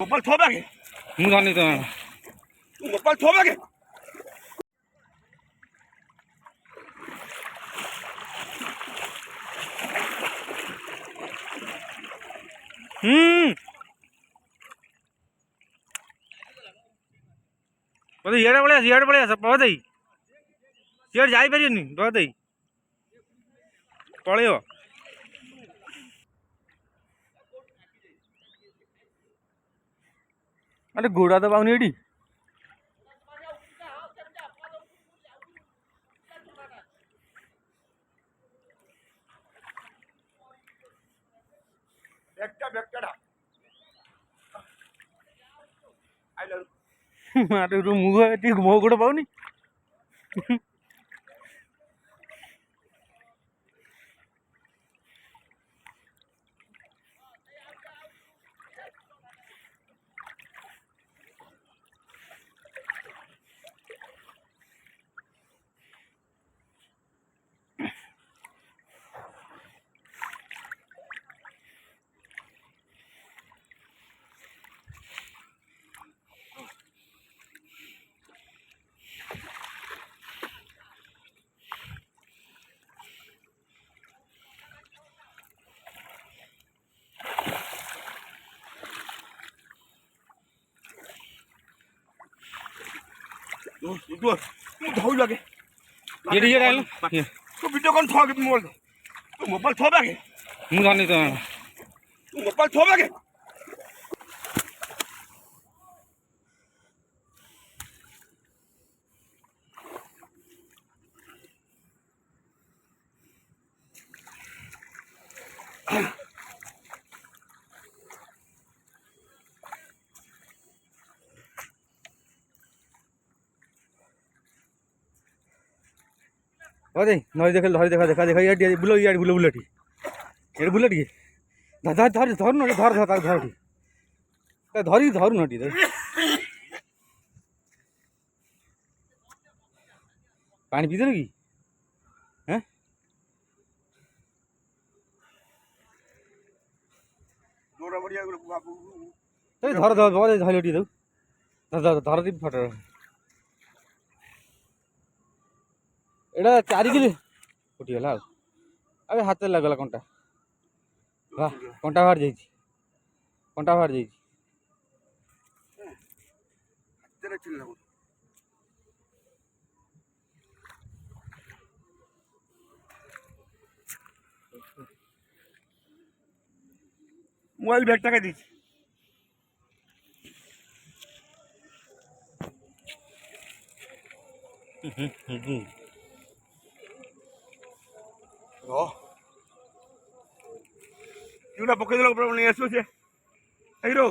mobile थोबा के मु जानी तो मोबाइल थोबा के बोले इयाड़े पड़े सब बहुत ही सीआड़ जाई परियनी बहुत ही पळेयो अरे घोड़ा तो पाऊनी एडी बेकटा आइलो मारे रू मुह एटी मो गोड़ पाऊनी इधर धोई लगे ये डाल तो वीडियो कौन थोबा के मोबाइल तो मोबाइल थोबा के मु जानी तो मोबाइल थोबा के अरे नई देख धरी देखा देखा देखा ये बुलो ये बुलो बुलेटी ये बुलेटी धर धर धर न धर धर धर धर धरी धर न पानी पीते कि हैं जोरा बढ़िया धर धर धर धैलटी दो धर धर धर दी फट एटा 4 किलो फुटीगला अबे हाथ लगला कंटा वाह कंटा बाहर जाई कंटा बाहर जाई तेरे चिल्ला मोबाइल बैग टाका दी क्यों ना पकड़ लो प्रॉब्लम नहीं है सोचे हीरो